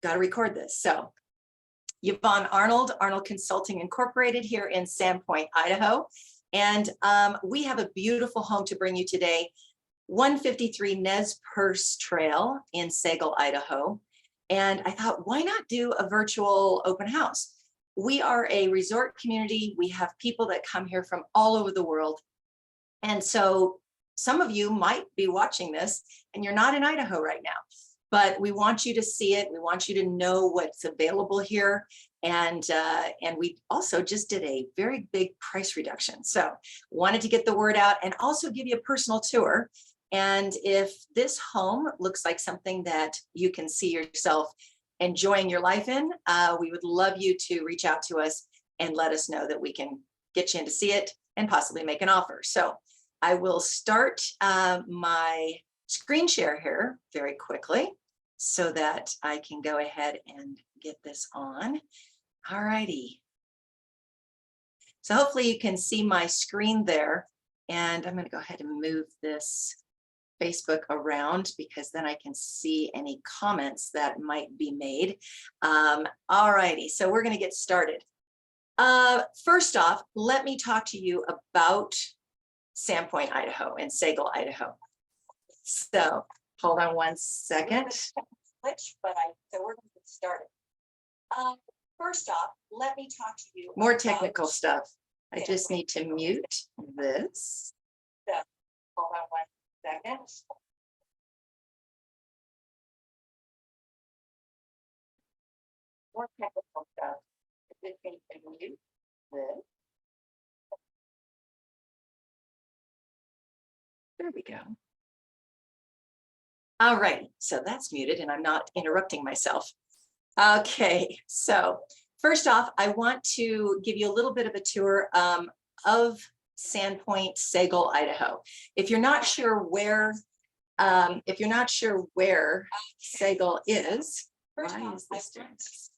got to record this. So Yvonne Arnold, Arnold Consulting Incorporated here in Sandpoint, Idaho. And we have a beautiful home to bring you today. 153 Nez Perce Trail in Sagle, Idaho. And I thought, why not do a virtual open house? We are a resort community. We have people that come here from all over the world. And so some of you might be watching this and you're not in Idaho right now, but we want you to see it. We want you to know what's available here. And we also just did a very big price reduction. So wanted to get the word out and also give you a personal tour. And if this home looks like something that you can see yourself enjoying your life in, we would love you to reach out to us and let us know that we can get you in to see it and possibly make an offer. So I will start my screen share here very quickly so that I can go ahead and get this on. All righty. So hopefully you can see my screen there, and I'm going to go ahead and move this Facebook around because then I can see any comments that might be made. All righty, so we're going to get started. First off, let me talk to you about Sandpoint, Idaho and Sagle, Idaho. So hold on one second. So we're going to get started. First off, let me talk to you. More technical stuff. I just need to mute this. So hold on one second. More technical stuff. I just need to mute this. There we go. All right, so that's muted and I'm not interrupting myself. Okay, so first off, I want to give you a little bit of a tour of Sandpoint, Sagle, Idaho. If you're not sure where, Sagle is, why is this doing this?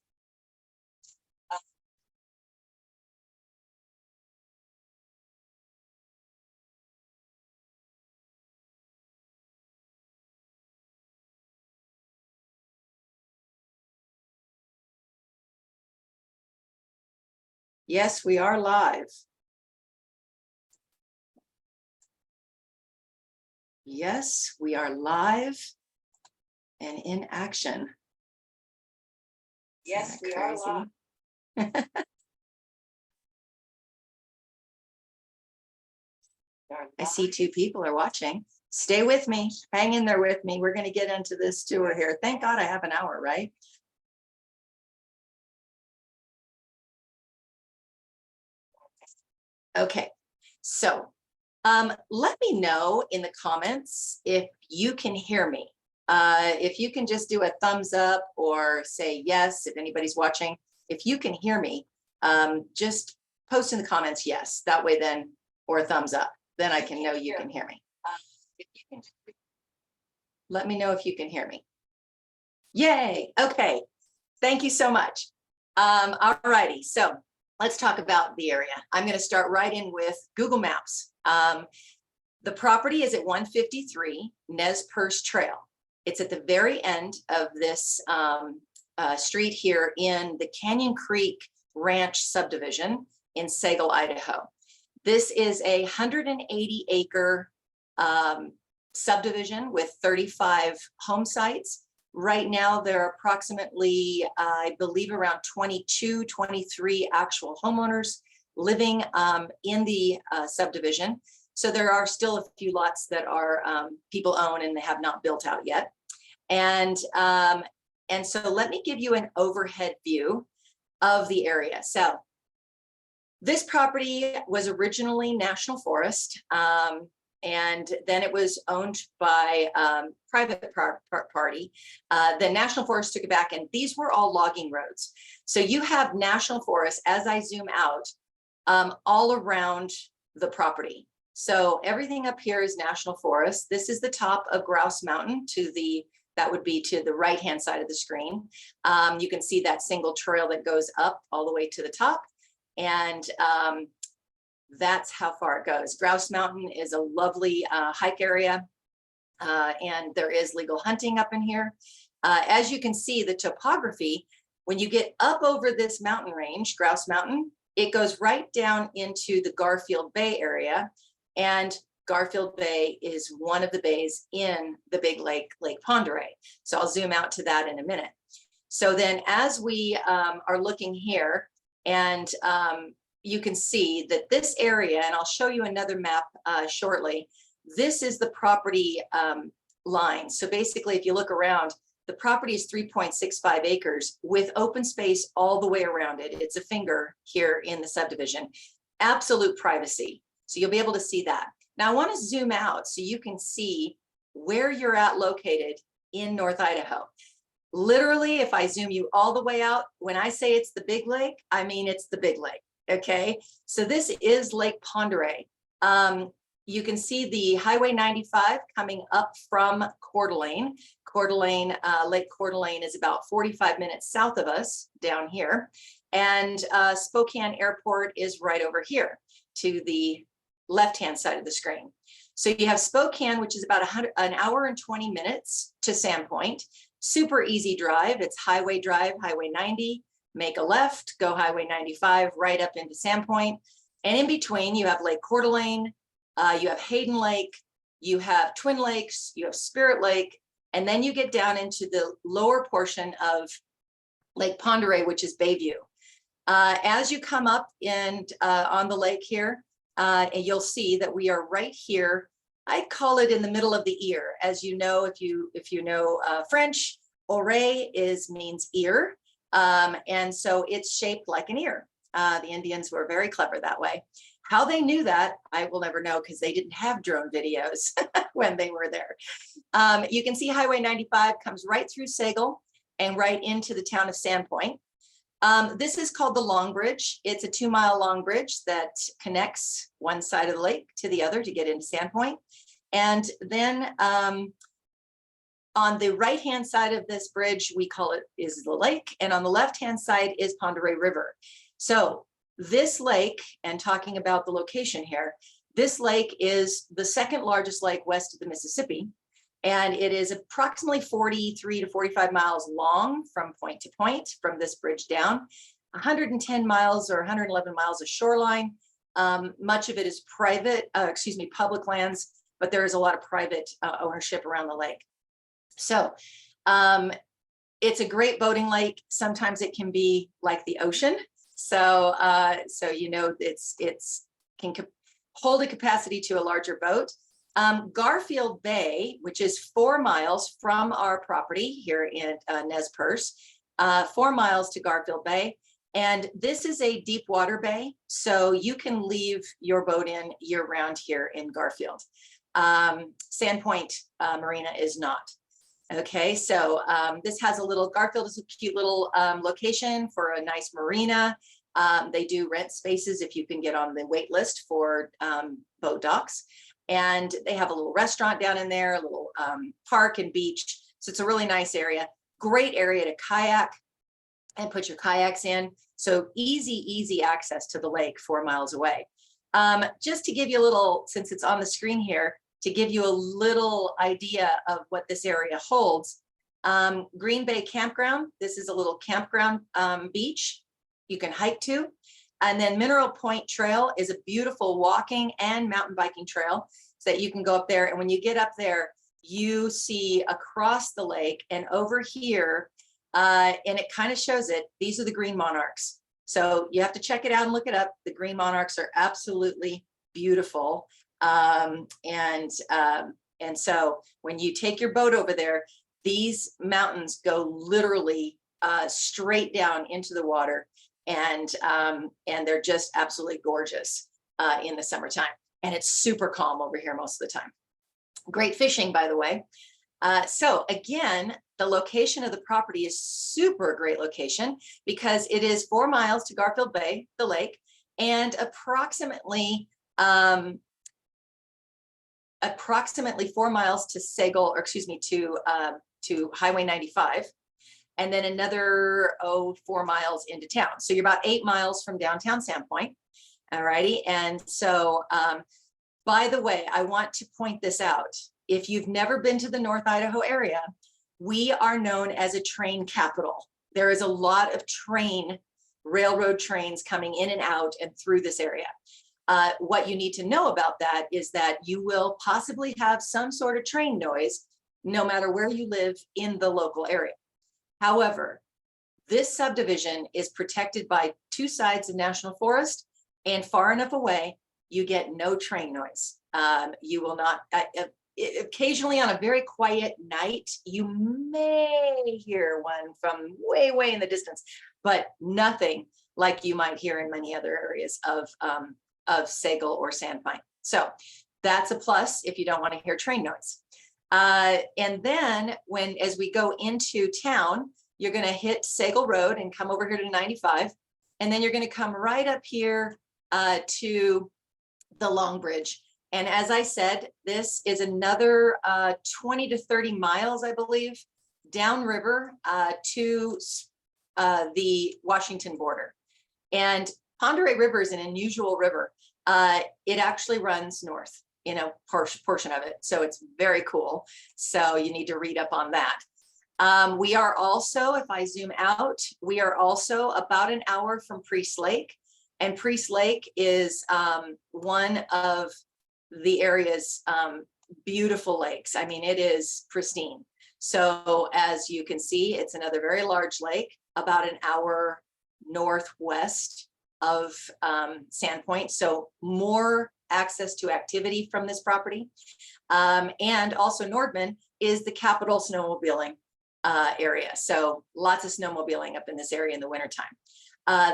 Yes, we are live. Yes, we are live and in action. Yes, we are live. I see two people are watching. Stay with me. Hang in there with me. We're going to get into this tour here. Thank God I have an hour, right? Okay, so let me know in the comments if you can hear me. If you can just do a thumbs up or say yes, if anybody's watching, if you can hear me, just post in the comments yes. That way then, or a thumbs up, then I can know you can hear me. If you can, let me know if you can hear me. Yay, okay, thank you so much. All righty, so let's talk about the area. I'm going to start right in with Google Maps. The property is at 153 Nez Perce Trail. It's at the very end of this street here in the Canyon Creek Ranch subdivision in Sagle, Idaho. This is a 180-acre subdivision with 35 home sites. Right now, there are approximately, I believe, around 22, 23 actual homeowners living in the subdivision. So there are still a few lots that are people own and they have not built out yet. And so let me give you an overhead view of the area. So this property was originally National Forest. And then it was owned by private party. The National Forest took it back, and these were all logging roads. So you have National Forest, as I zoom out, all around the property. So everything up here is National Forest. This is the top of Grouse Mountain that would be to the right-hand side of the screen. You can see that single trail that goes up all the way to the top. And that's how far it goes. Grouse Mountain is a lovely hike area, and there is legal hunting up in here. As you can see, the topography, when you get up over this mountain range, Grouse Mountain, it goes right down into the Garfield Bay area. And Garfield Bay is one of the bays in the big lake, Lake Pend Oreille. So I'll zoom out to that in a minute. So then as we are looking here, and you can see that this area, and I'll show you another map shortly, this is the property line. So basically, if you look around, the property is 3.65 acres with open space all the way around it. It's a finger here in the subdivision. Absolute privacy. So you'll be able to see that. Now I want to zoom out so you can see where you're at located in North Idaho. Literally, if I zoom you all the way out, when I say it's the big lake, I mean it's the big lake. Okay, so this is Lake Pend Oreille. You can see the Highway 95 coming up from Coeur d'Alene. Lake Coeur d'Alene is about 45 minutes south of us down here. And Spokane Airport is right over here to the left-hand side of the screen. So you have Spokane, which is about an hour and 20 minutes to Sandpoint. Super easy drive. It's highway drive, Highway 90, make a left, go Highway 95 right up into Sandpoint. And in between, you have Lake Coeur d'Alene, you have Hayden Lake, you have Twin Lakes, you have Spirit Lake, and then you get down into the lower portion of Lake Pend Oreille, which is Bayview. As you come up and on the lake here, and you'll see that we are right here. I call it in the middle of the ear. As you know, if you know French, oreille means ear, and so it's shaped like an ear. The Indians were very clever that way. How they knew that, I will never know because they didn't have drone videos when they were there. You can see Highway 95 comes right through Sagle and right into the town of Sandpoint. This is called the Long Bridge. It's a 2-mile long bridge that connects one side of the lake to the other to get into Sandpoint. And then on the right-hand side of this bridge, we call it is the lake. And on the left-hand side is Pend Oreille River. So this lake, and talking about the location here, this lake is the second largest lake west of the Mississippi. And it is approximately 43 to 45 miles long from point to point from this bridge down, 110 miles or 111 miles of shoreline. Much of it is public lands, but there is a lot of private ownership around the lake. So it's a great boating lake. Sometimes it can be like the ocean. So you know, it can hold a capacity to a larger boat. Garfield Bay, which is 4 miles from our property here in Nez Perce, 4 miles to Garfield Bay. And this is a deep water bay, so you can leave your boat in year round here in Garfield. Sandpoint Marina is not. Okay, so this has a little, Garfield is a cute little location for a nice marina. They do rent spaces if you can get on the wait list for boat docks. And they have a little restaurant down in there, a little park and beach. So it's a really nice area. Great area to kayak and put your kayaks in. So easy access to the lake 4 miles away. Just to give you a little, since it's on the screen here, to give you a little idea of what this area holds. Green Bay Campground, this is a little campground beach you can hike to. And then Mineral Point Trail is a beautiful walking and mountain biking trail so that you can go up there. And when you get up there, you see across the lake and over here, and it kind of shows it, these are the green monarchs. So you have to check it out and look it up. The green monarchs are absolutely beautiful. And so when you take your boat over there, these mountains go literally straight down into the water. And they're just absolutely gorgeous in the summertime. And it's super calm over here most of the time. Great fishing, by the way. So again, the location of the property is super great location because it is 4 miles to Garfield Bay, the lake, and approximately 4 miles to Sagle, or excuse me, to Highway 95. And then another 4 miles into town. So you're about 8 miles from downtown Sandpoint. All righty. And so, by the way, I want to point this out. If you've never been to the North Idaho area, we are known as a train capital. There is a lot of railroad trains coming in and out and through this area. What you need to know about that is that you will possibly have some sort of train noise no matter where you live in the local area. However, this subdivision is protected by two sides of national forest, and far enough away, you get no train noise. You will not, occasionally on a very quiet night, you may hear one from way, way in the distance, but nothing like you might hear in many other areas of Sagle or Sandpine. So that's a plus if you don't want to hear train noise. And then as we go into town, you're going to hit Sagle Road and come over here to 95. And then you're going to come right up here to the Long Bridge. And as I said, this is another 20 to 30 miles, I believe, downriver to the Washington border. And Ponderay River is an unusual river. It actually runs north, portion of it. So it's very cool. So you need to read up on that. We are also, if I zoom out, we are also about an hour from Perce Lake. And Perce Lake is one of the area's beautiful lakes. I mean, it is pristine. So as you can see, it's another very large lake, about an hour northwest of Sandpoint. So more access to activity from this property. And also Nordman is the capital snowmobiling area. So lots of snowmobiling up in this area in the wintertime.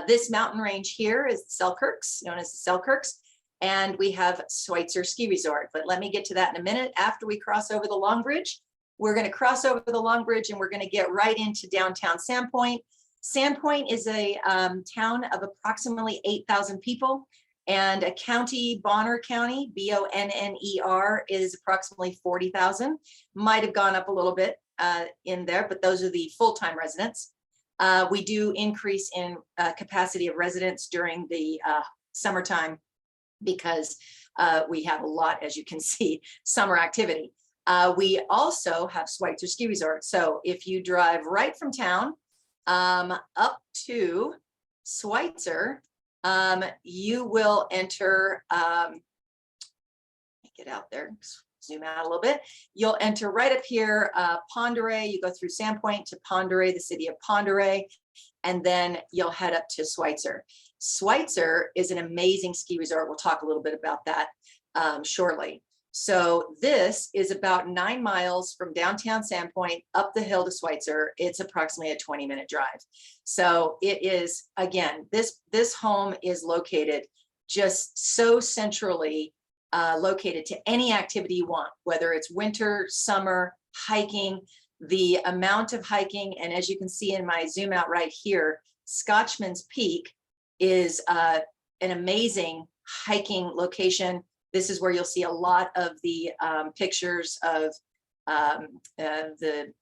This mountain range here is Selkirks, known as the Selkirks. And we have Schweitzer Ski Resort. But let me get to that in a minute. After we cross over the Long Bridge, we're going to cross over the Long Bridge and we're going to get right into downtown Sandpoint. Sandpoint is a town of approximately 8,000 people, and a county, Bonner County, B-O-N-N-E-R, is approximately 40,000. Might have gone up a little bit in there, but those are the full-time residents. We do increase in capacity of residents during the summertime because we have a lot, as you can see, summer activity. We also have Schweitzer Ski Resort. So if you drive right from town up to Schweitzer, you will enter, get out there, zoom out a little bit. You'll enter right up here, Ponderay. You go through Sandpoint to Ponderay, the city of Ponderay, and then you'll head up to Schweitzer. Schweitzer is an amazing ski resort. We'll talk a little bit about that shortly. So this is about 9 miles from downtown Sandpoint up the hill to Schweitzer. It's approximately a 20-minute drive. So it is, again, this home is located just so centrally located to any activity you want, whether it's winter, summer, hiking, the amount of hiking. And as you can see in my zoom out right here, Scotchman's Peak is an amazing hiking location. This is where you'll see a lot of the pictures of the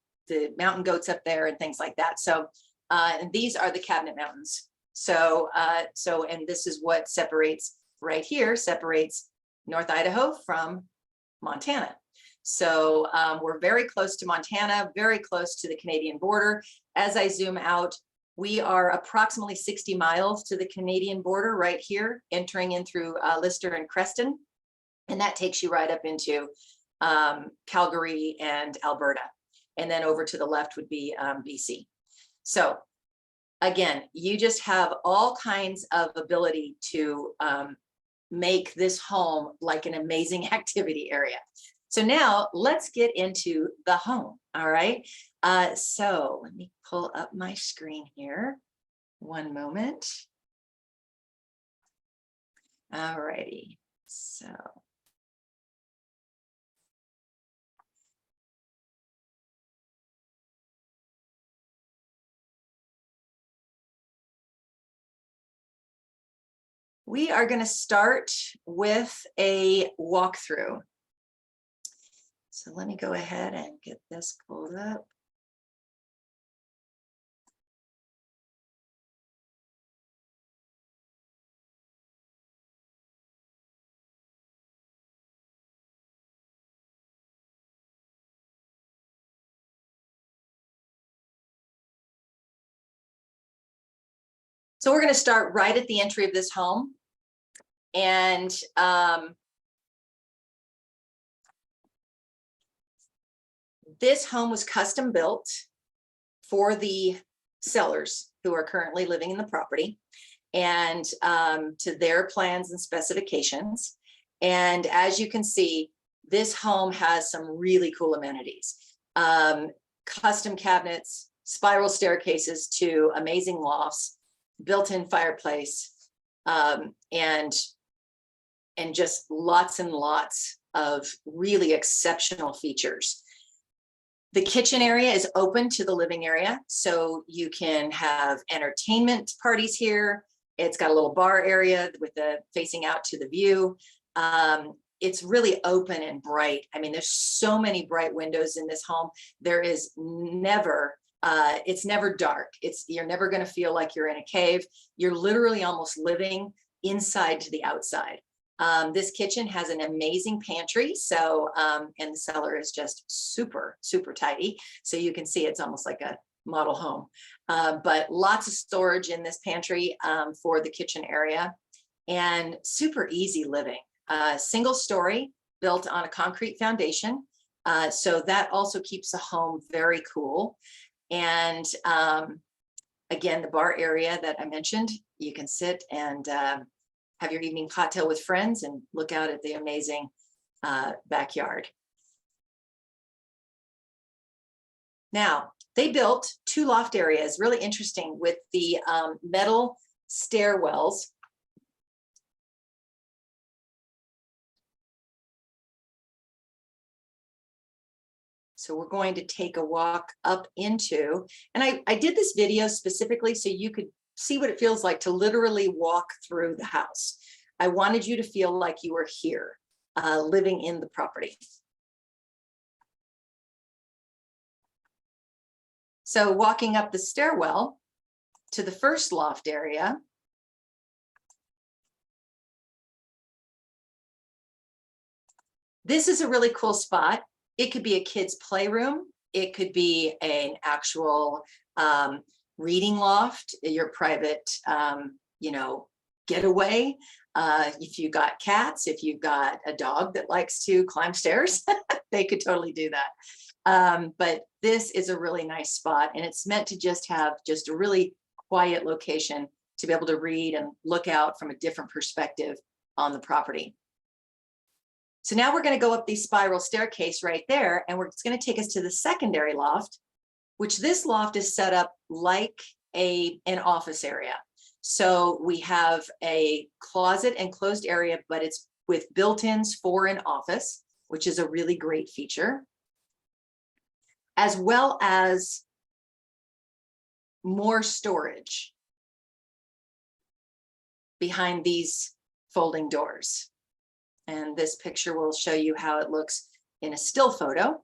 mountain goats up there and things like that. So, and these are the Cabinet Mountains. So, and this is what separates right here, separates North Idaho from Montana. So we're very close to Montana, very close to the Canadian border. As I zoom out, we are approximately 60 miles to the Canadian border right here, entering in through Lister and Creston. And that takes you right up into Calgary and Alberta. And then over to the left would be BC. So again, you just have all kinds of ability to make this home like an amazing activity area. So now let's get into the home. All right. So let me pull up my screen here. One moment. All righty. So we are going to start with a walkthrough. So let me go ahead and get this pulled up. So we're going to start right at the entry of this home. And this home was custom built for the sellers who are currently living in the property, and to their plans and specifications. And as you can see, this home has some really cool amenities. Custom cabinets, spiral staircases to amazing lofts, built-in fireplace, and just lots and lots of really exceptional features. The kitchen area is open to the living area, so you can have entertainment parties here. It's got a little bar area with the facing out to the view. It's really open and bright. I mean, there's so many bright windows in this home. There is never, it's never dark. You're never going to feel like you're in a cave. You're literally almost living inside to the outside. This kitchen has an amazing pantry. So, and the cellar is just super, super tidy. So you can see it's almost like a model home, but lots of storage in this pantry for the kitchen area, and super easy living. Single story built on a concrete foundation. So that also keeps the home very cool. And again, the bar area that I mentioned, you can sit and have your evening cocktail with friends and look out at the amazing backyard. Now, they built 2 loft areas, really interesting, with the metal stairwells. So we're going to take a walk up into, and I did this video specifically so you could see what it feels like to literally walk through the house. I wanted you to feel like you were here, living in the property. So walking up the stairwell to the first loft area, this is a really cool spot. It could be a kid's playroom. It could be an actual reading loft, your private, getaway. If you got cats, if you've got a dog that likes to climb stairs, they could totally do that. But this is a really nice spot, and it's meant to just have just a really quiet location to be able to read and look out from a different perspective on the property. So now we're going to go up the spiral staircase right there, and it's going to take us to the secondary loft, which this loft is set up like an office area. So we have a closet and closed area, but it's with built-ins for an office, which is a really great feature, as well as more storage behind these folding doors. And this picture will show you how it looks in a still photo.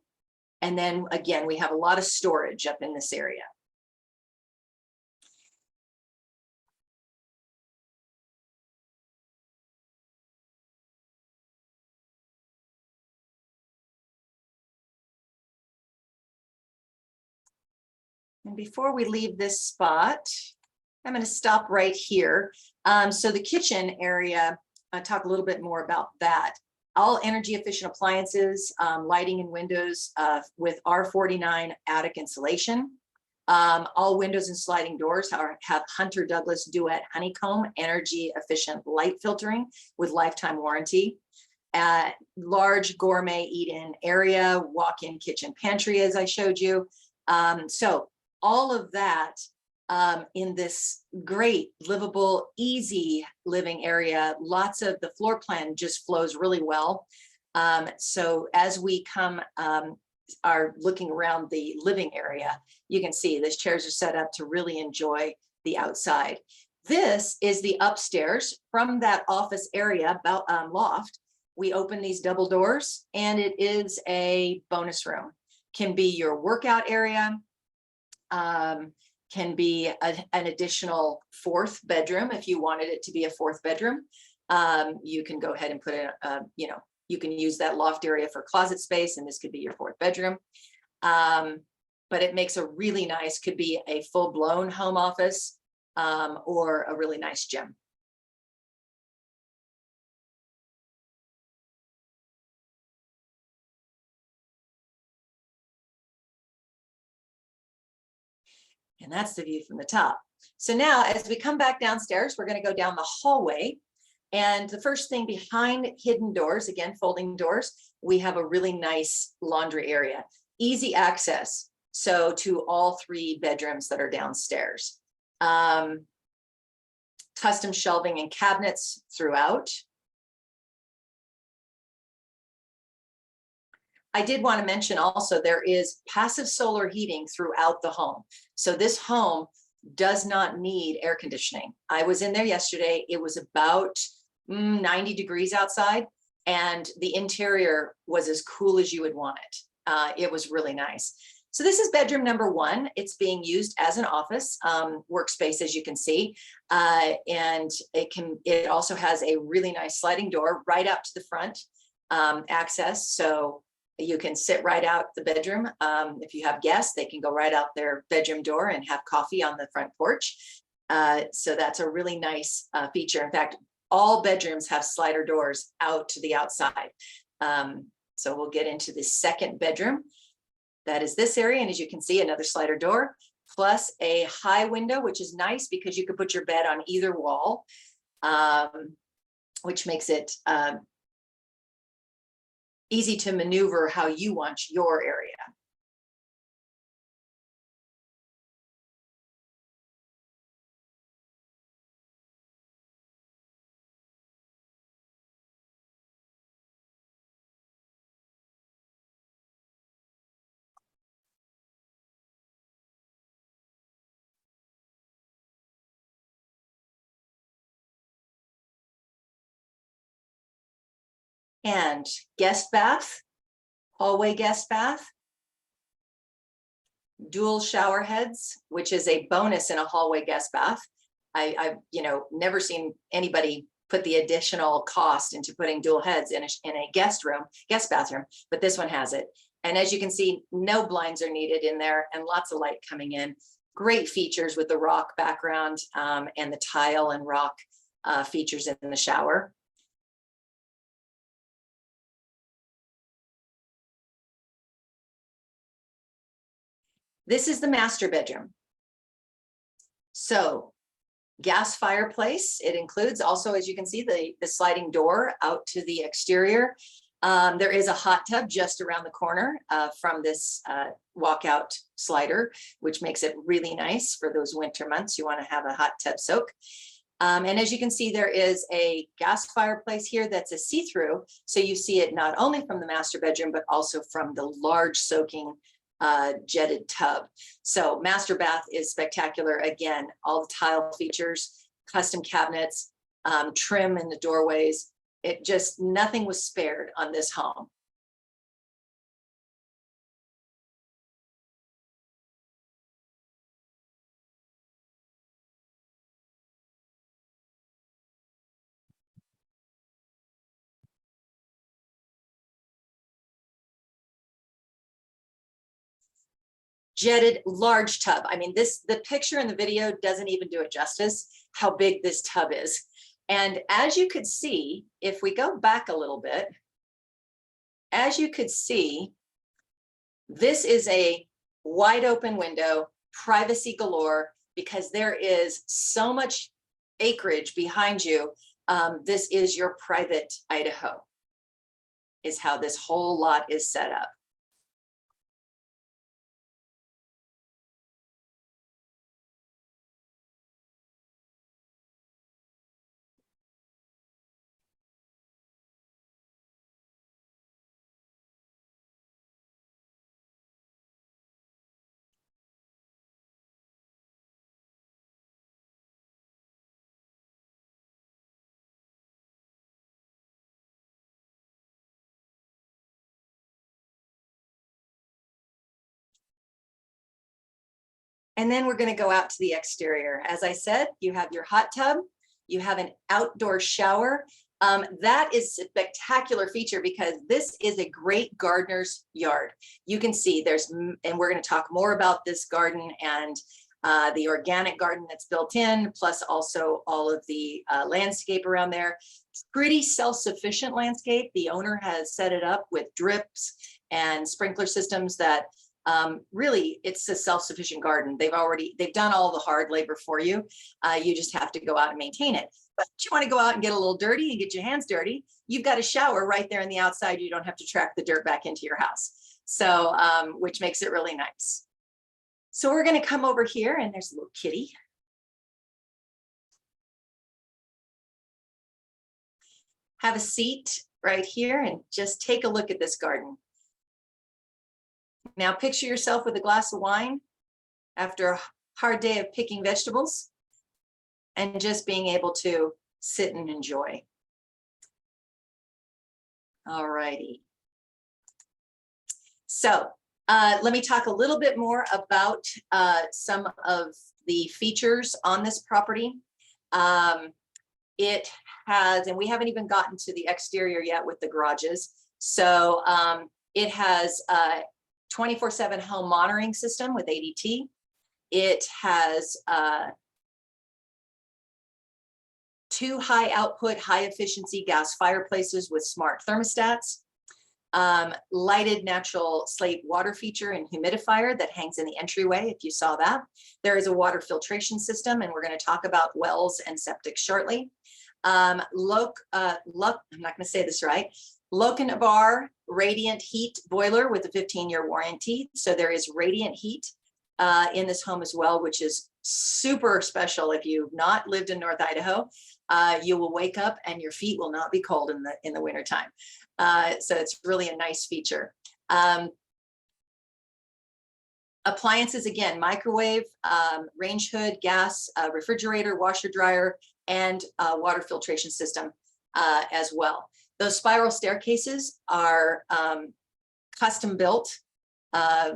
And then again, we have a lot of storage up in this area. And before we leave this spot, I'm going to stop right here. So the kitchen area, I'll talk a little bit more about that. All energy efficient appliances, lighting and windows with R49 attic insulation. All windows and sliding doors have Hunter Douglas Duet honeycomb energy efficient light filtering with lifetime warranty. Large gourmet eat-in area, walk-in kitchen pantry, as I showed you. So all of that in this great, livable, easy living area. Lots of the floor plan just flows really well. So as we are looking around the living area, you can see these chairs are set up to really enjoy the outside. This is the upstairs from that office area, loft. We open these double doors, and it is a bonus room. Can be your workout area, can be an additional 4th bedroom if you wanted it to be a 4th bedroom. You can go ahead and put in, you can use that loft area for closet space, and this could be your 4th bedroom. But it makes a really nice, could be a full-blown home office, or a really nice gym. And that's the view from the top. So now as we come back downstairs, we're going to go down the hallway. And the first thing behind hidden doors, again, folding doors, we have a really nice laundry area, easy access. So to all 3 bedrooms that are downstairs. Custom shelving and cabinets throughout. I did want to mention also there is passive solar heating throughout the home. So this home does not need air conditioning. I was in there yesterday. It was about 90 degrees outside, and the interior was as cool as you would want it. It was really nice. So this is bedroom number 1. It's being used as an office workspace, as you can see. And it also has a really nice sliding door right out to the front access. So you can sit right out the bedroom. If you have guests, they can go right out their bedroom door and have coffee on the front porch. So that's a really nice feature. In fact, all bedrooms have slider doors out to the outside. So we'll get into the second bedroom. That is this area. And as you can see, another slider door, plus a high window, which is nice because you could put your bed on either wall, which makes it easy to maneuver how you want your area. And guest bath, hallway guest bath, dual shower heads, which is a bonus in a hallway guest bath. I've never seen anybody put the additional cost into putting dual heads in a guest bathroom, but this one has it. And as you can see, no blinds are needed in there and lots of light coming in. Great features with the rock background and the tile and rock features in the shower. This is the master bedroom. So gas fireplace, it includes also, as you can see, the sliding door out to the exterior. There is a hot tub just around the corner from this walkout slider, which makes it really nice for those winter months. You want to have a hot tub soak. And as you can see, there is a gas fireplace here that's a see-through. So you see it not only from the master bedroom, but also from the large soaking jetted tub. So master bath is spectacular. Again, all the tile features, custom cabinets, trim in the doorways. It just, nothing was spared on this home. Jetted large tub. I mean, the picture in the video doesn't even do it justice, how big this tub is. And as you could see, if we go back a little bit, as you could see, this is a wide open window, privacy galore, because there is so much acreage behind you. This is your private Idaho, is how this whole lot is set up. And then we're going to go out to the exterior. As I said, you have your hot tub, you have an outdoor shower. That is a spectacular feature because this is a great gardener's yard. You can see there's, and we're going to talk more about this garden and the organic garden that's built in, plus also all of the landscape around there. Pretty self-sufficient landscape. The owner has set it up with drips and sprinkler systems that really it's a self-sufficient garden. They've done all the hard labor for you. You just have to go out and maintain it. But you want to go out and get a little dirty and get your hands dirty, you've got a shower right there on the outside. You don't have to track the dirt back into your house. So, which makes it really nice. So we're going to come over here, and there's a little kitty. Have a seat right here and just take a look at this garden. Now picture yourself with a glass of wine after a hard day of picking vegetables and just being able to sit and enjoy. All righty. So let me talk a little bit more about some of the features on this property. It has, and we haven't even gotten to the exterior yet with the garages. So it has a 24/7 home monitoring system with ADT. It has 2 high output, high efficiency gas fireplaces with smart thermostats, lighted natural slate water feature and humidifier that hangs in the entryway, if you saw that. There is a water filtration system, and we're going to talk about wells and septic shortly. I'm not going to say this right. Lochinvar radiant heat boiler with a 15-year warranty. So there is radiant heat in this home as well, which is super special. If you've not lived in North Idaho, you will wake up and your feet will not be cold in the wintertime. So it's really a nice feature. Appliances, again, microwave, range hood, gas, refrigerator, washer dryer, and water filtration system as well. Those spiral staircases are custom built,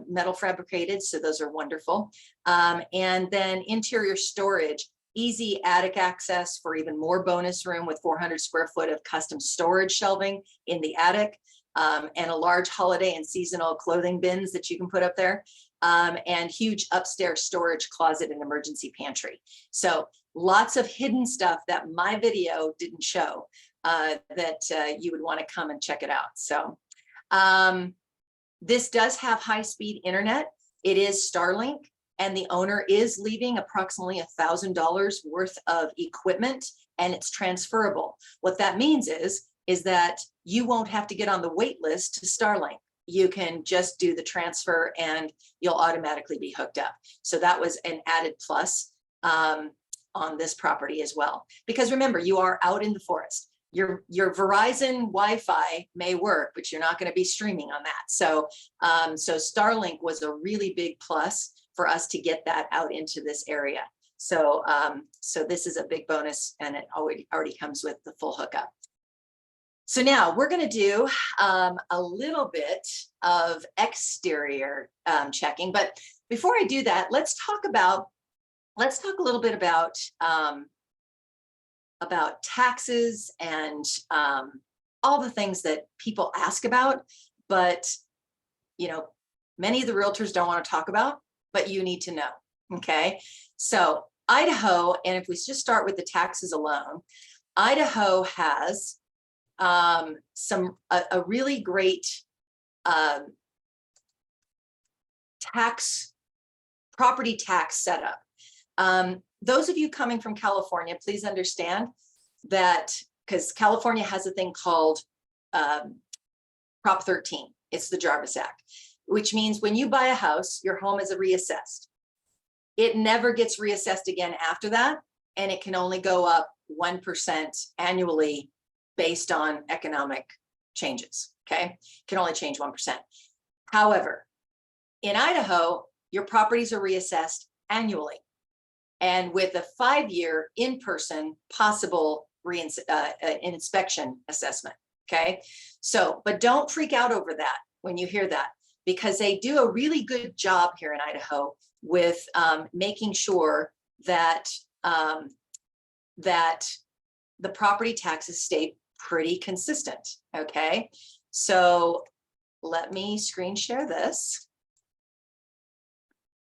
metal fabricated, so those are wonderful. And then interior storage, easy attic access for even more bonus room with 400 square foot of custom storage shelving in the attic, and a large holiday and seasonal clothing bins that you can put up there, and huge upstairs storage closet and emergency pantry. So lots of hidden stuff that my video didn't show that you would want to come and check it out. So this does have high-speed internet. It is Starlink, and the owner is leaving approximately $1,000 worth of equipment, and it's transferable. What that means is that you won't have to get on the wait list to Starlink. You can just do the transfer and you'll automatically be hooked up. So that was an added plus on this property as well. Because remember, you are out in the forest. Your Verizon Wi-Fi may work, but you're not going to be streaming on that. So, so Starlink was a really big plus for us to get that out into this area. So, so this is a big bonus, and it already comes with the full hookup. So now we're going to do a little bit of exterior checking. But before I do that, let's talk a little bit about taxes and all the things that people ask about, but many of the realtors don't want to talk about, but you need to know. Okay, so Idaho, and if we just start with the taxes alone, Idaho has a really great property tax setup. Those of you coming from California, please understand that, because California has a thing called Prop 13. It's the Jarvis Act, which means when you buy a house, your home is reassessed. It never gets reassessed again after that, and it can only go up 1% annually based on economic changes. Okay, can only change 1%. However, in Idaho, your properties are reassessed annually, and with a 5-year in-person possible inspection assessment. Okay, so but don't freak out over that when you hear that, because they do a really good job here in Idaho with making sure that that the property taxes stay pretty consistent. Okay, so let me screen share this.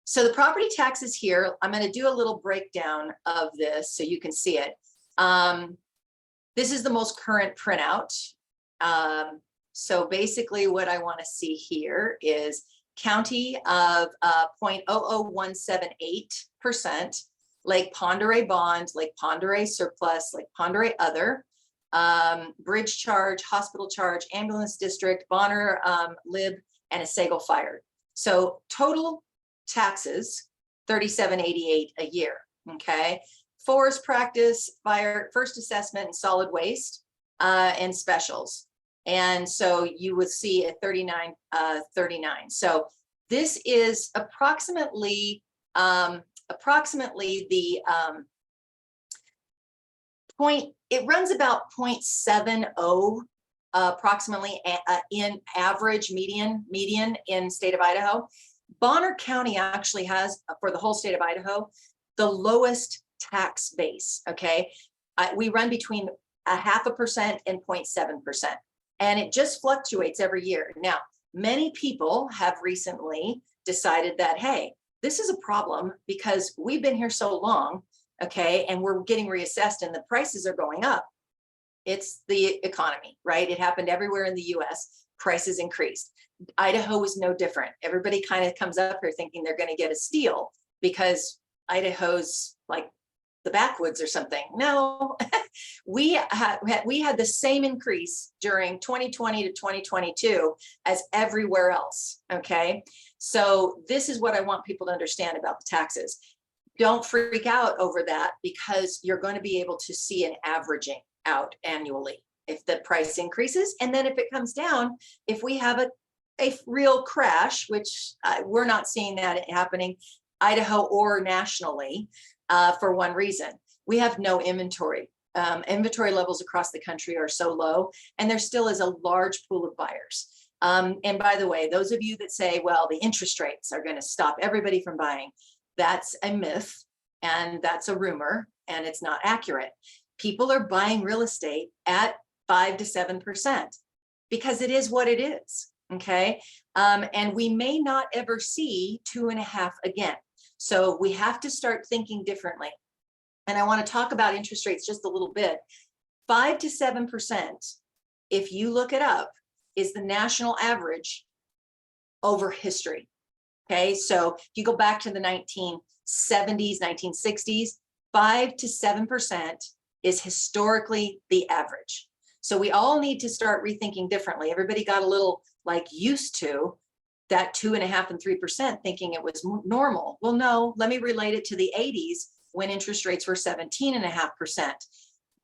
So the property taxes here, I'm going to do a little breakdown of this so you can see it. This is the most current printout. So basically what I want to see here is county of 0.00178%, Lake Pend Oreille bond, Lake Pend Oreille surplus, Lake Pend Oreille other, bridge charge, hospital charge, ambulance district, Bonner lib, and a Sagle fire. So total taxes, $37.88 a year. Okay. Forest practice, fire, first assessment, and solid waste, and specials. And so you would see at 39.39. So this is approximately the point. It runs about 0.70 approximately in average median in state of Idaho. Bonner County actually has, for the whole state of Idaho, the lowest tax base. Okay, we run between 0.5% and 0.7%, and it just fluctuates every year. Now, many people have recently decided that, hey, this is a problem because we've been here so long, okay, and we're getting reassessed and the prices are going up. It's the economy, right? It happened everywhere in the US. Prices increased. Idaho was no different. Everybody kind of comes up here thinking they're going to get a steal because Idaho's like the backwoods or something. No, we had the same increase during 2020 to 2022 as everywhere else. Okay, so this is what I want people to understand about the taxes. Don't freak out over that because you're going to be able to see an averaging out annually if the price increases, and then if it comes down, if we have a real crash, which we're not seeing that happening Idaho or nationally, for one reason. We have no inventory. Inventory levels across the country are so low, and there still is a large pool of buyers. And by the way, those of you that say, well, the interest rates are going to stop everybody from buying, that's a myth, and that's a rumor, and it's not accurate. People are buying real estate at 5 to 7% because it is what it is. Okay. And we may not ever see 2.5 again. So we have to start thinking differently. And I want to talk about interest rates just a little bit. 5 to 7%, if you look it up, is the national average over history. Okay. So if you go back to the 1970s, 1960s, 5 to 7% is historically the average. So we all need to start rethinking differently. Everybody got a little like used to that 2.5 and 3% thinking it was normal. Well, no, let me relate it to the 80s when interest rates were 17.5%.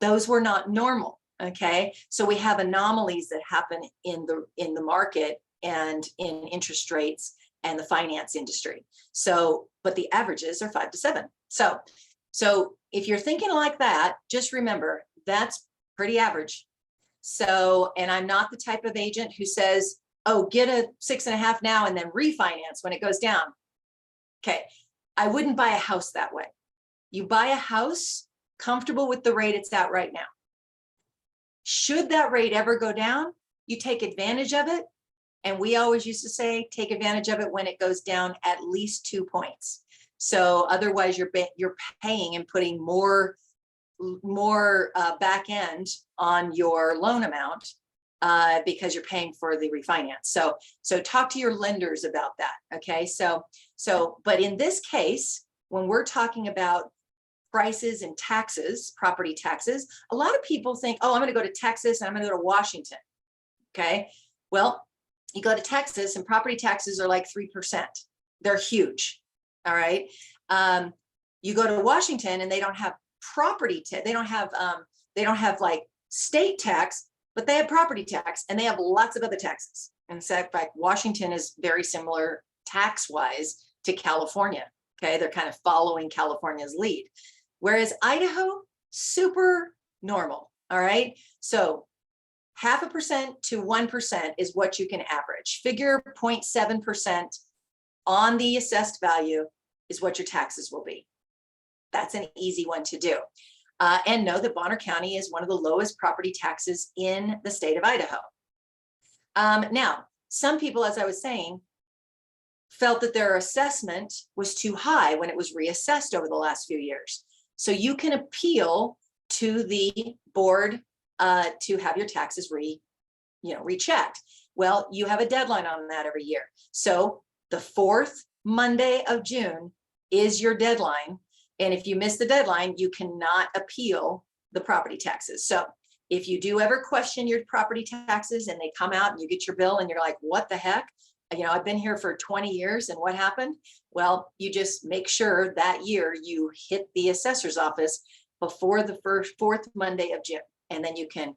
Those were not normal. Okay. So we have anomalies that happen in the market and in interest rates and the finance industry. So, but the averages are 5 to 7. So if you're thinking like that, just remember that's pretty average. So, and I'm not the type of agent who says, oh, get a 6.5 now and then refinance when it goes down. Okay. I wouldn't buy a house that way. You buy a house comfortable with the rate it's at right now. Should that rate ever go down, you take advantage of it. And we always used to say, take advantage of it when it goes down at least 2 points. So otherwise you're paying and putting more back end on your loan amount because you're paying for the refinance. So talk to your lenders about that. Okay. So, but in this case, when we're talking about prices and taxes, property taxes, a lot of people think, oh, I'm going to go to Texas and I'm going to go to Washington. Okay. Well, you go to Texas and property taxes are like 3%. They're huge. All right. You go to Washington and they don't have property tax. They don't have like state tax, but they have property tax and they have lots of other taxes. In fact, Washington is very similar tax wise to California. Okay. They're kind of following California's lead. Whereas Idaho, super normal. All right. So 0.5% to 1% is what you can average. Figure 0.7% on the assessed value is what your taxes will be. That's an easy one to do. And know that Bonner County is one of the lowest property taxes in the state of Idaho. Now, some people, as I was saying, felt that their assessment was too high when it was reassessed over the last few years. So you can appeal to the board to have your taxes rechecked. Well, you have a deadline on that every year. So the fourth Monday of June is your deadline. And if you miss the deadline, you cannot appeal the property taxes. So if you do ever question your property taxes and they come out and you get your bill and you're like, what the heck? I've been here for 20 years and what happened? Well, you just make sure that year you hit the assessor's office before the fourth Monday of June, and then you can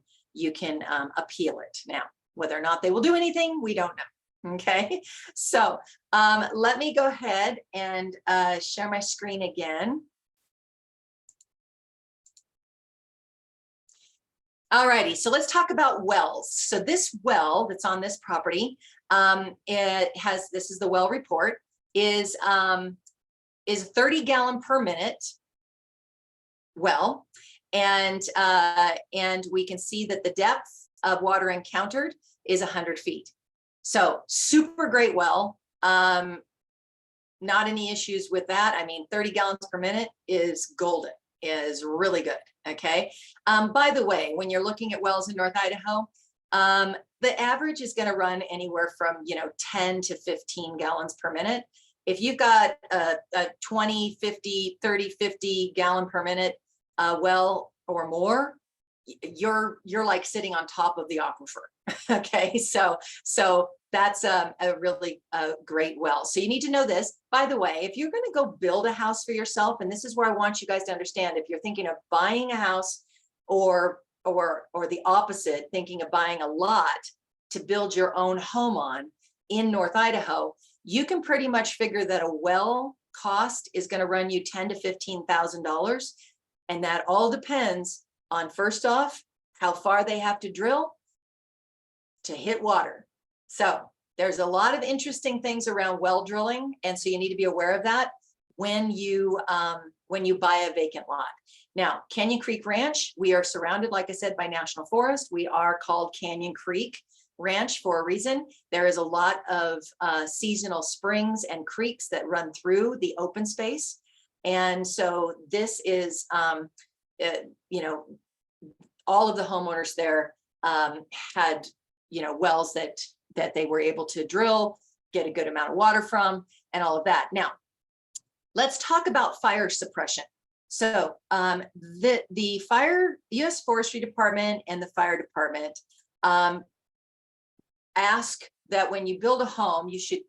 appeal it. Now, whether or not they will do anything, we don't know. Okay, so let me go ahead and share my screen again. Alrighty, so let's talk about wells. So this well that's on this property, this is the well report, is 30 gallon per minute well, and we can see that the depth of water encountered is 100 feet. So super great well. Not any issues with that. I mean, 30 gallons per minute is golden, is really good. Okay. By the way, when you're looking at wells in North Idaho, the average is going to run anywhere from 10 to 15 gallons per minute. If you've got a 20, 50, 30, 50 gallon per minute well or more, you're like sitting on top of the aquifer. Okay, so that's a really great well. So you need to know this. By the way, if you're going to go build a house for yourself, and this is where I want you guys to understand, if you're thinking of buying a house or the opposite, thinking of buying a lot to build your own home on in North Idaho, you can pretty much figure that a well cost is going to run you $10,000 to $15,000, and that all depends on, first off, how far they have to drill to hit water. So there's a lot of interesting things around well drilling, and so you need to be aware of that when you buy a vacant lot. Now, Canyon Creek Ranch, we are surrounded, like I said, by National Forest. We are called Canyon Creek Ranch for a reason. There is a lot of seasonal springs and creeks that run through the open space, and so this is, all of the homeowners there had wells that they were able to drill, get a good amount of water from, and all of that. Now, let's talk about fire suppression. So the U.S. Forestry Department and the fire department ask that when you build a home, you should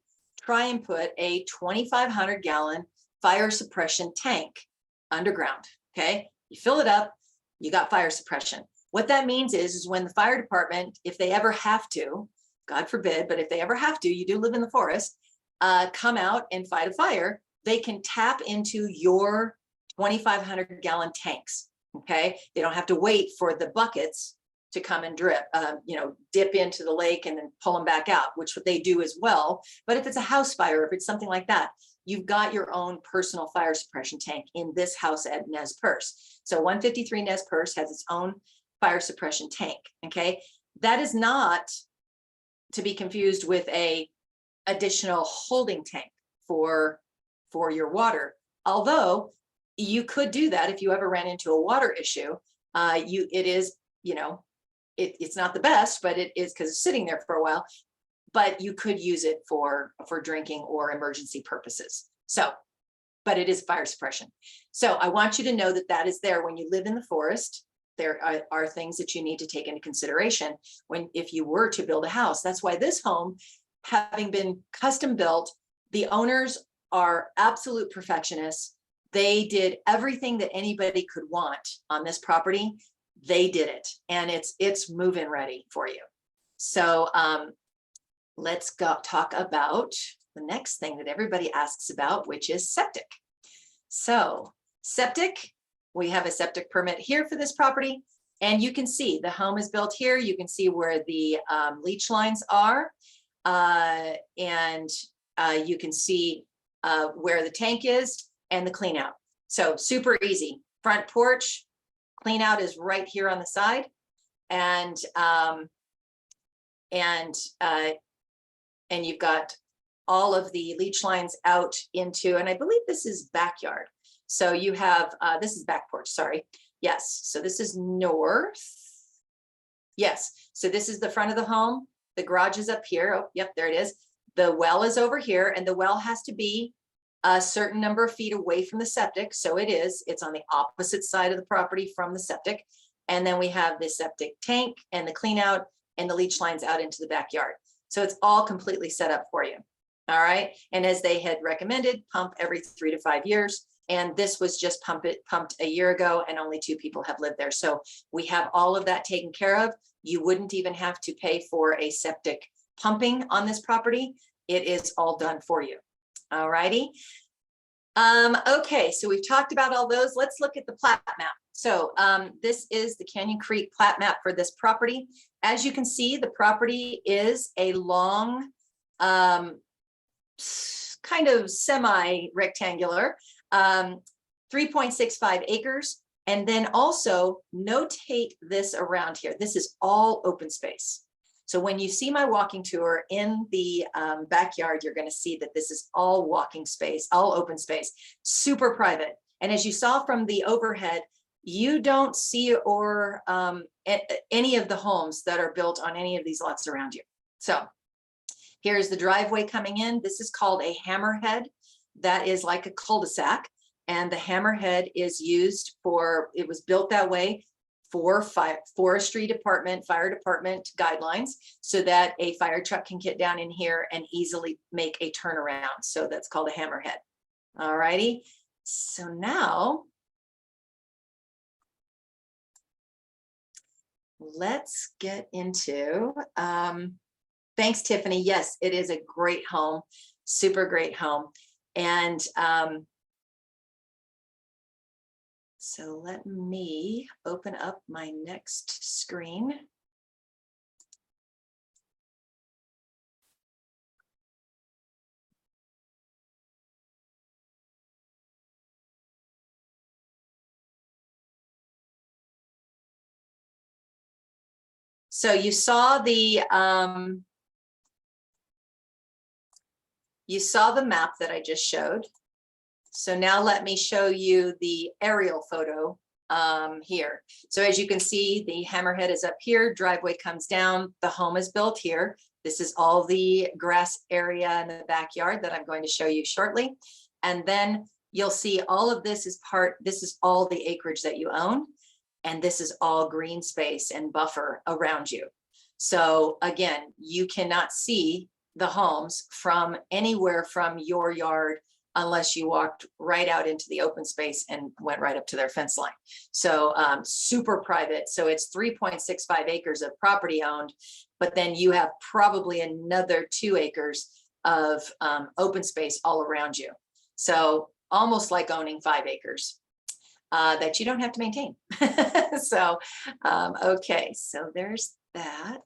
try and put a 2,500 gallon fire suppression tank underground. Okay, you fill it up, you got fire suppression. What that means is when the fire department, if they ever have to, God forbid, but if they ever have to, you do live in the forest, come out and fight a fire, they can tap into your 2,500 gallon tanks. Okay, they don't have to wait for the buckets to come and dip into the lake and then pull them back out, which what they do as well. But if it's a house fire, if it's something like that, you've got your own personal fire suppression tank in this house at Nez Perce. So 153 Nez Perce has its own fire suppression tank. Okay, that is not to be confused with a additional holding tank for your water. Although you could do that if you ever ran into a water issue. It's not the best, but it is, because it's sitting there for a while, but you could use it for drinking or emergency purposes. So, but it is fire suppression. So I want you to know that is there when you live in the forest. There are things that you need to take into consideration if you were to build a house. That's why this home, having been custom built, the owners are absolute perfectionists. They did everything that anybody could want on this property. They did it, and it's move-in ready for you. So let's go talk about the next thing that everybody asks about, which is septic. So septic, we have a septic permit here for this property, and you can see the home is built here. You can see where the leach lines are, and you can see where the tank is and the clean out. So super easy. Front porch, clean out is right here on the side, and you've got all of the leach lines out into, and I believe this is backyard. So you have, this is back porch, sorry. Yes, so this is north. Yes, so this is the front of the home. The garage is up here. Oh, yep, there it is. The well is over here, and the well has to be a certain number of feet away from the septic. So it is, it's on the opposite side of the property from the septic. And then we have the septic tank and the clean out and the leach lines out into the backyard. So it's all completely set up for you. All right. And as they had recommended, pump every 3 to 5 years. And this was just pumped a year ago, and only 2 people have lived there. So we have all of that taken care of. You wouldn't even have to pay for a septic pumping on this property. It is all done for you. All righty. Okay, so we've talked about all those. Let's look at the plat map. So this is the Canyon Creek plat map for this property. As you can see, the property is a long, kind of semi-rectangular, 3.65 acres. And then also notate this around here. This is all open space. So when you see my walking tour in the backyard, you're going to see that this is all walking space, all open space, super private. And as you saw from the overhead, you don't see or any of the homes that are built on any of these lots around you. So here's the driveway coming in. This is called a hammerhead. That is like a cul-de-sac. And the hammerhead is used for, it was built that way for forestry department, fire department guidelines, so that a fire truck can get down in here and easily make a turnaround. So that's called a hammerhead. All righty. So now let's get into, thanks, Tiffany. Yes, it is a great home, super great home. And so let me open up my next screen. So you saw the map that I just showed. So now let me show you the aerial photo here. So as you can see, the hammerhead is up here, driveway comes down, the home is built here. This is all the grass area in the backyard that I'm going to show you shortly. And then you'll see all of this is this is all the acreage that you own. And this is all green space and buffer around you. So again, you cannot see the homes from anywhere from your yard unless you walked right out into the open space and went right up to their fence line. So super private. So it's 3.65 acres of property owned, but then you have probably another 2 acres of open space all around you. So almost like owning 5 acres that you don't have to maintain. So, okay, so there's that.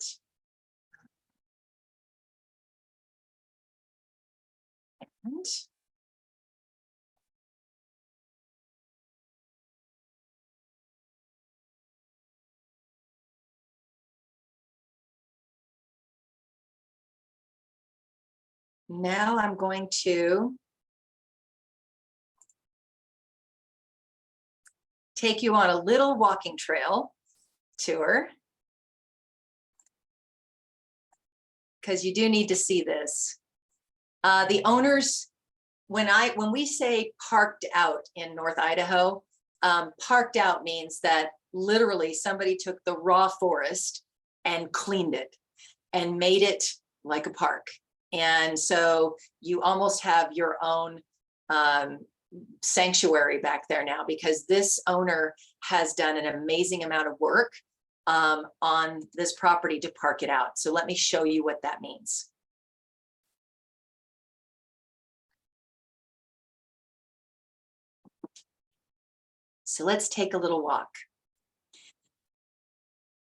And now I'm going to take you on a little walking trail tour, because you do need to see this. The owners, when we say parked out in North Idaho, parked out means that literally somebody took the raw forest and cleaned it and made it like a park. And so you almost have your own sanctuary back there now, because this owner has done an amazing amount of work on this property to park it out. So let me show you what that means. So let's take a little walk.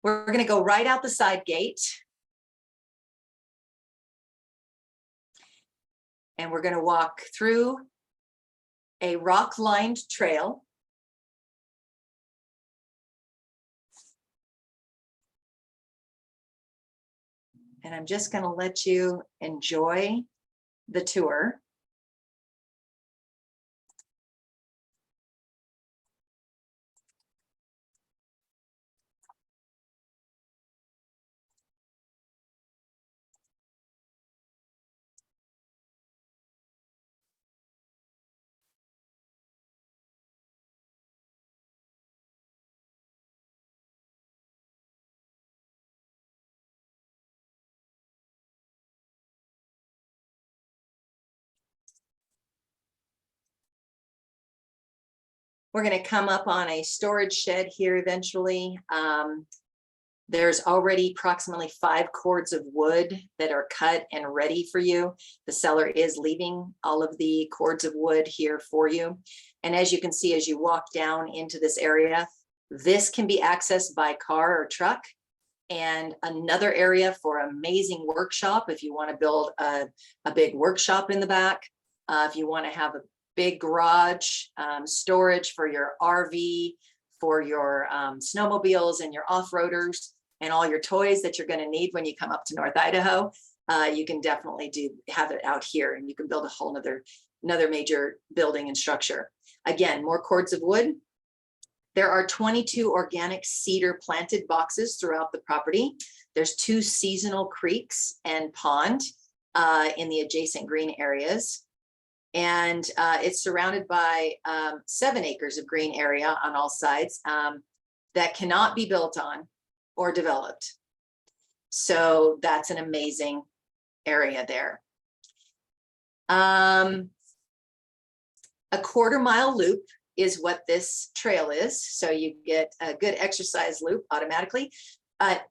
We're going to go right out the side gate. And we're going to walk through a rock-lined trail. And I'm just going to let you enjoy the tour. We're going to come up on a storage shed here eventually. There's already approximately 5 cords of wood that are cut and ready for you. The seller is leaving all of the cords of wood here for you. And as you can see, as you walk down into this area, this can be accessed by car or truck. And another area for amazing workshop if you want to build a big workshop in the back. If you want to have a big garage, storage for your RV, for your snowmobiles and your off-roaders, and all your toys that you're going to need when you come up to North Idaho, you can definitely have it out here, and you can build a whole another major building and structure. Again, more cords of wood. There are 22 organic cedar planted boxes throughout the property. There's 2 seasonal creeks and pond in the adjacent green areas. And it's surrounded by 7 acres of green area on all sides that cannot be built on or developed. So that's an amazing area there. A 1/4-mile loop is what this trail is. So you get a good exercise loop automatically.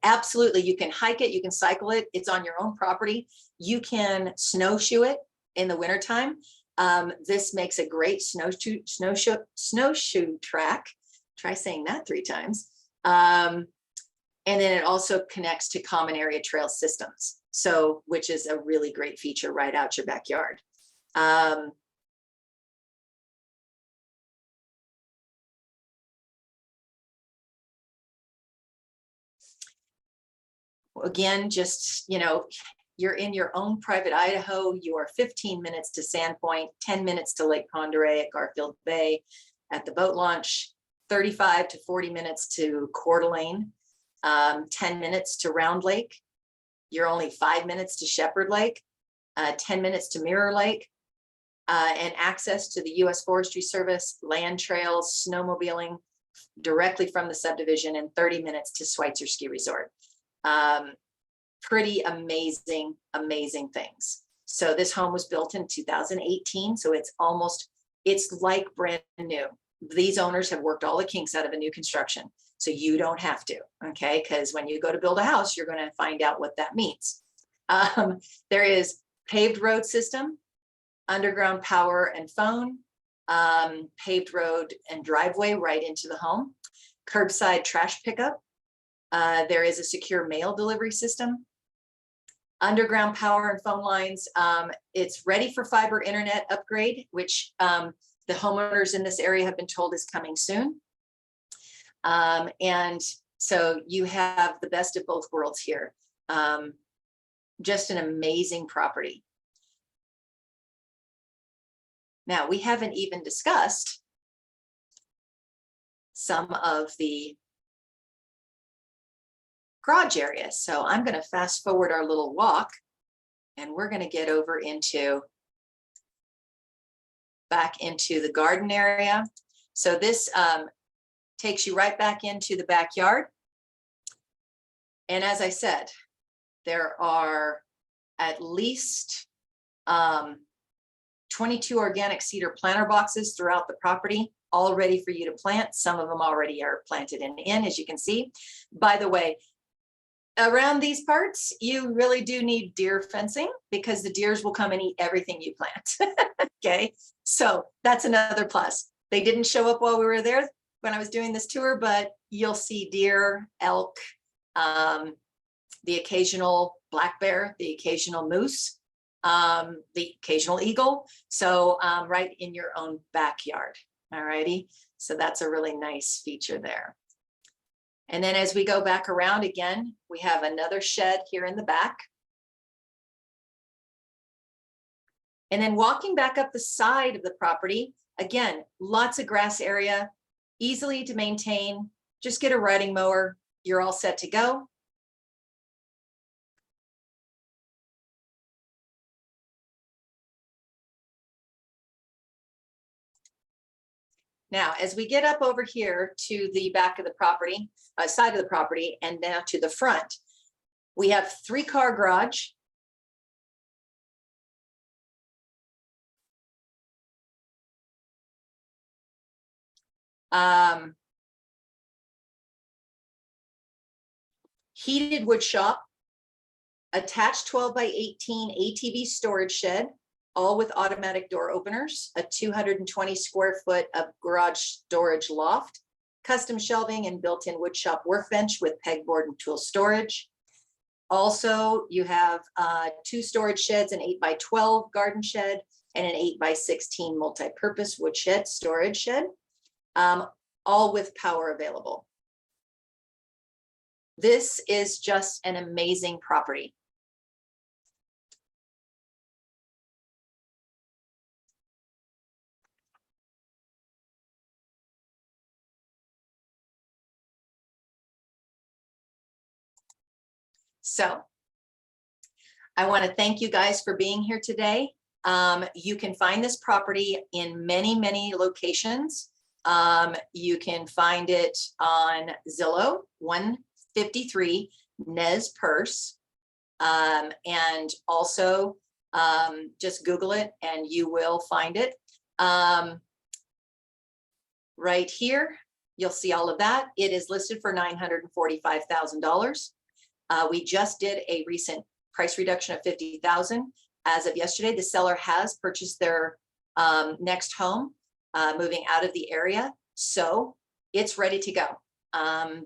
Absolutely, you can hike it, you can cycle it. It's on your own property. You can snowshoe it in the wintertime. This makes a great snowshoe track. Try saying that 3 times. And then it also connects to common area trail systems. So, which is a really great feature right out your backyard. Again, just, you're in your own private Idaho. You are 15 minutes to Sandpoint, 10 minutes to Lake Pend Oreille at Garfield Bay at the boat launch, 35 to 40 minutes to Coeur d'Alene, 10 minutes to Round Lake. You're only 5 minutes to Shepherd Lake, 10 minutes to Mirror Lake, and access to the U.S. Forestry Service, land trails, snowmobiling directly from the subdivision, and 30 minutes to Schweitzer Ski Resort. Pretty amazing things. So this home was built in 2018. So it's like brand new. These owners have worked all the kinks out of a new construction. So you don't have to, okay? Because when you go to build a house, you're going to find out what that means. There is paved road system, underground power and phone, paved road and driveway right into the home, curbside trash pickup. There is a secure mail delivery system, underground power and phone lines. It's ready for fiber internet upgrade, which the homeowners in this area have been told is coming soon. And so you have the best of both worlds here. Just an amazing property. Now, we haven't even discussed some of the garage area. So I'm going to fast forward our little walk, and we're going to get over back into the garden area. So this takes you right back into the backyard. And as I said, there are at least 22 organic cedar planter boxes throughout the property, all ready for you to plant. Some of them already are planted in, as you can see. By the way, around these parts, you really do need deer fencing because the deers will come and eat everything you plant. Okay, so that's another plus. They didn't show up while we were there when I was doing this tour, but you'll see deer, elk, the occasional black bear, the occasional moose, the occasional eagle. So right in your own backyard. All righty. So that's a really nice feature there. And then as we go back around again, we have another shed here in the back. And then walking back up the side of the property, again, lots of grass area, easily to maintain. Just get a riding mower, you're all set to go. Now, as we get up over here to the back of the property, side of the property, and now to the front, we have 3-car garage. Heated wood shop, attached 12 by 18 ATV storage shed, all with automatic door openers, a 220 square foot of garage storage loft, custom shelving and built-in woodshop workbench with pegboard and tool storage. Also, you have 2 storage sheds, an 8 by 12 garden shed and an 8 by 16 multi-purpose wood shed storage shed, all with power available. This is just an amazing property. So I want to thank you guys for being here today. You can find this property in many, many locations. You can find it on Zillow, 153 Nez Perce. And also just Google it and you will find it. Right here, you'll see all of that. It is listed for $945,000. We just did a recent price reduction of $50,000. As of yesterday, the seller has purchased their next home, moving out of the area. So it's ready to go.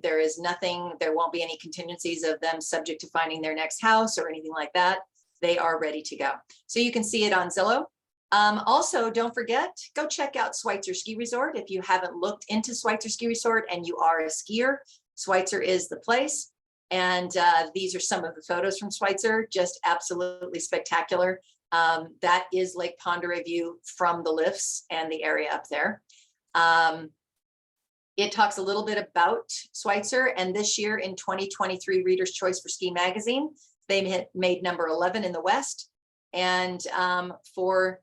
There is nothing, there won't be any contingencies of them subject to finding their next house or anything like that. They are ready to go. So you can see it on Zillow. Also, don't forget, go check out Schweitzer Ski Resort. If you haven't looked into Schweitzer Ski Resort and you are a skier, Schweitzer is the place. And these are some of the photos from Schweitzer, just absolutely spectacular. That is Lake Pondere view from the lifts and the area up there. It talks a little bit about Schweitzer, and this year in 2023 Reader's Choice for Ski Magazine, they made number 11 in the West, and for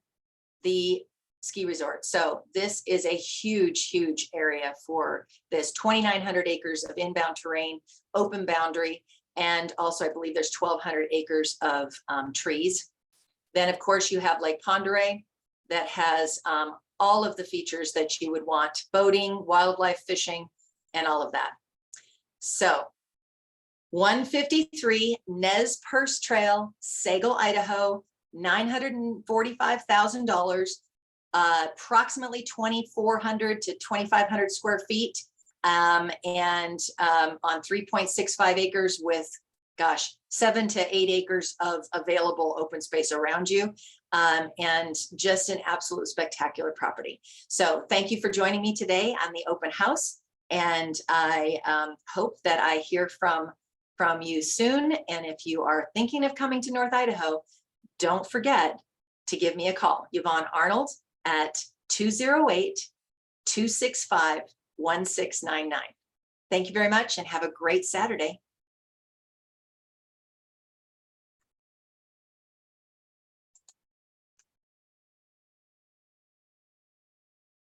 the ski resort. So this is a huge, huge area for this 2,900 acres of inbound terrain, open boundary, and also I believe there's 1,200 acres of trees. Then of course you have Lake Pondere that has all of the features that you would want: boating, wildlife, fishing, and all of that. So 153 Nez Perce Trail, Sagle, Idaho, $945,000, approximately 2,400 to 2,500 square feet, and on 3.65 acres with, gosh, 7 to 8 acres of available open space around you, and just an absolute spectacular property. So thank you for joining me today on the open house, and I hope that I hear from you soon. And if you are thinking of coming to North Idaho, don't forget to give me a call, Yvonne Arnold, at 208-265-1699. Thank you very much and have a great Saturday.